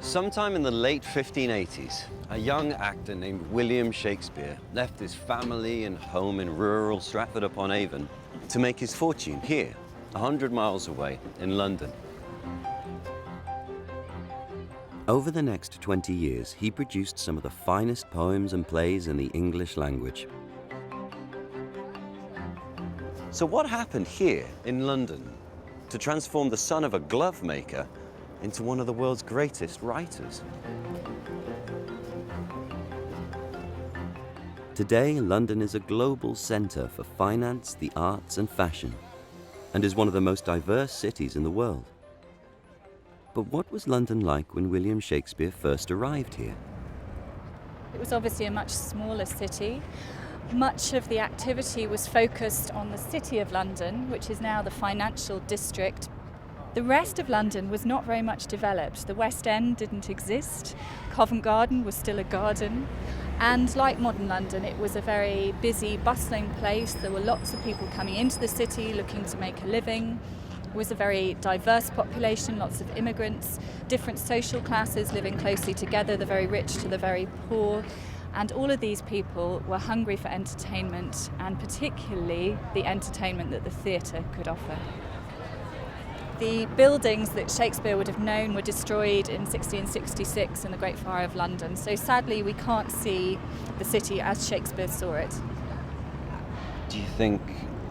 Sometime in the late 1580s, a young actor named William Shakespeare left his family and home in rural Stratford-upon-Avon to make his fortune here, 100 miles away in London. Over the next 20 years, he produced some of the finest poems and plays in the English language. So what happened here in London to transform the son of a glove maker into one of the world's greatest writers? Today, London is a global centre for finance, the arts and fashion, and is one of the most diverse cities in the world. But what was London like when William Shakespeare first arrived here? It was obviously a much smaller city. Much of the activity was focused on the City of London, which is now the financial district. The rest of London was not very much developed. The West End didn't exist. Covent Garden was still a garden. And like modern London, it was a very busy, bustling place. There were lots of people coming into the city looking to make a living. It was a very diverse population, lots of immigrants, different social classes living closely together, the very rich to the very poor. And all of these people were hungry for entertainment, and particularly the entertainment that the theatre could offer. The buildings that Shakespeare would have known were destroyed in 1666 in the Great Fire of London, so sadly we can't see the city as Shakespeare saw it. Do you think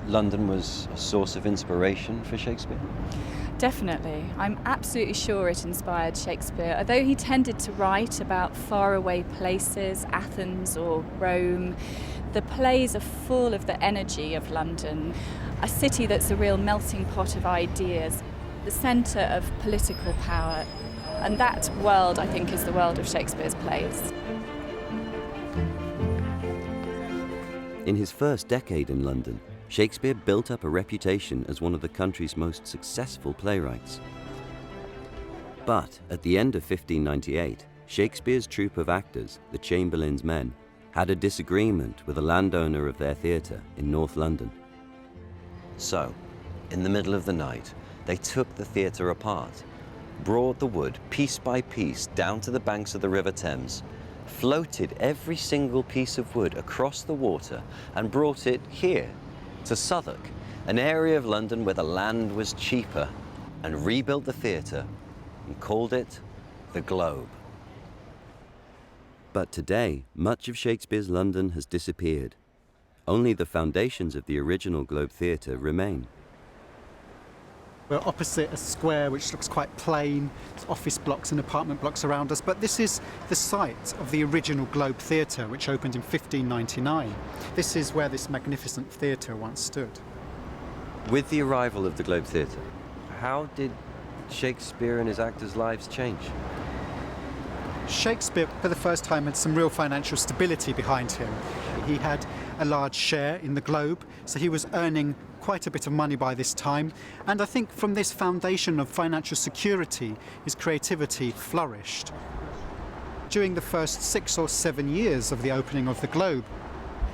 London was a source of inspiration for Shakespeare? Definitely. I'm absolutely sure it inspired Shakespeare. Although he tended to write about faraway places, Athens or Rome, the plays are full of the energy of London, a city that's a real melting pot of ideas, the centre of political power. And that world, I think, is the world of Shakespeare's plays. In his first decade in London, Shakespeare built up a reputation as one of the country's most successful playwrights. But at the end of 1598, Shakespeare's troupe of actors, the Chamberlain's Men, had a disagreement with a landowner of their theatre in North London. So, in the middle of the night, they took the theatre apart, brought the wood piece by piece down to the banks of the River Thames, floated every single piece of wood across the water and brought it here to Southwark, an area of London where the land was cheaper, and rebuilt the theatre and called it the Globe. But today, much of Shakespeare's London has disappeared. Only the foundations of the original Globe Theatre remain. We're opposite a square which looks quite plain. There's office blocks and apartment blocks around us, but this is the site of the original Globe Theatre, which opened in 1599. This is where this magnificent theatre once stood. With the arrival of the Globe Theatre, how did Shakespeare and his actors' lives change? Shakespeare, for the first time, had some real financial stability behind him. He had a large share in the Globe, so he was earning quite a bit of money by this time. And I think from this foundation of financial security, his creativity flourished. During the first 6 or 7 years of the opening of the Globe,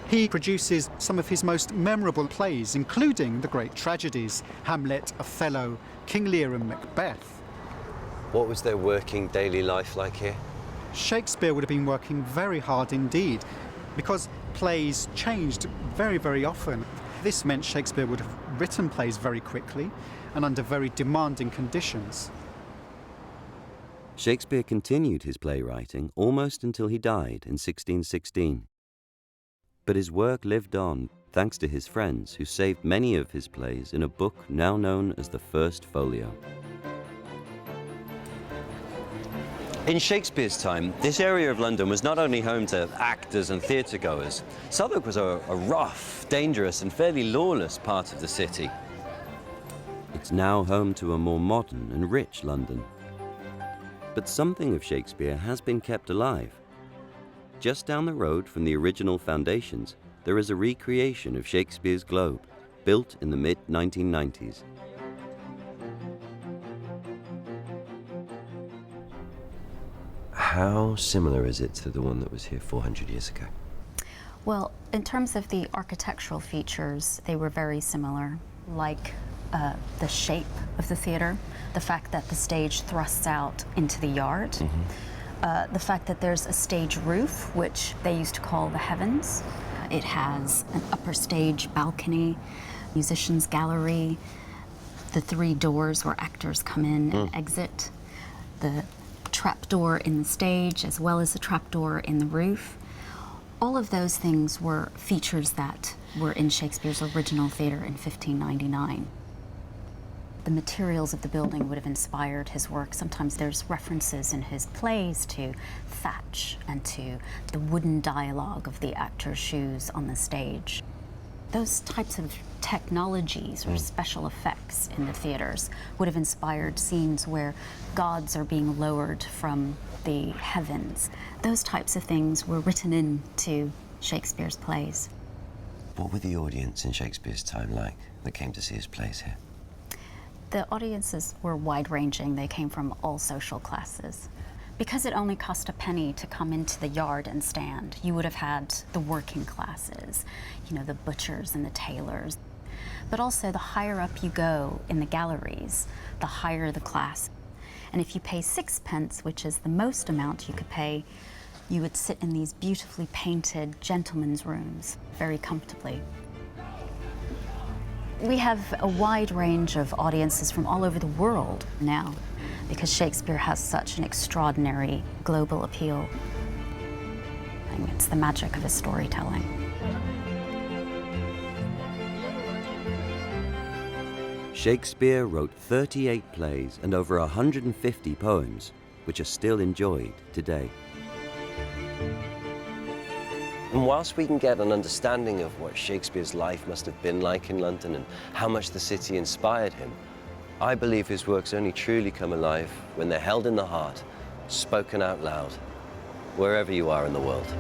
he produces some of his most memorable plays, including the great tragedies, Hamlet, Othello, King Lear and Macbeth. What was their working daily life like here? Shakespeare would have been working very hard indeed, because plays changed very, very often. This meant Shakespeare would have written plays very quickly and under very demanding conditions. Shakespeare continued his playwriting almost until he died in 1616. But his work lived on thanks to his friends who saved many of his plays in a book now known as the First Folio. In Shakespeare's time, this area of London was not only home to actors and theatre-goers. Southwark was a rough, dangerous and fairly lawless part of the city. It's now home to a more modern and rich London. But something of Shakespeare has been kept alive. Just down the road from the original foundations, there is a recreation of Shakespeare's Globe, built in the mid-1990s. How similar is it to the one that was here 400 years ago? Well, in terms of the architectural features, they were very similar, like the shape of the theater, the fact that the stage thrusts out into the yard, the fact that there's a stage roof, which they used to call the heavens. It has an upper stage balcony, musicians' gallery, the 3 doors where actors come in and exit, the trapdoor in the stage, as well as the trapdoor in the roof. All of those things were features that were in Shakespeare's original theater in 1599. The materials of the building would have inspired his work. Sometimes there's references in his plays to thatch and to the wooden dialogue of the actors' shoes on the stage. Those types of technologies or special effects in the theaters would have inspired scenes where gods are being lowered from the heavens. Those types of things were written into Shakespeare's plays. What were the audience in Shakespeare's time like that came to see his plays here? The audiences were wide-ranging. They came from all social classes. Because it only cost a penny to come into the yard and stand, you would have had the working classes, you know, the butchers and the tailors. But also, the higher up you go in the galleries, the higher the class. And if you pay 6 pence, which is the most amount you could pay, you would sit in these beautifully painted gentlemen's rooms very comfortably. We have a wide range of audiences from all over the world now, because Shakespeare has such an extraordinary global appeal. And it's the magic of his storytelling. Shakespeare wrote 38 plays and over 150 poems, which are still enjoyed today. And whilst we can get an understanding of what Shakespeare's life must have been like in London and how much the city inspired him, I believe his works only truly come alive when they're held in the heart, spoken out loud, wherever you are in the world.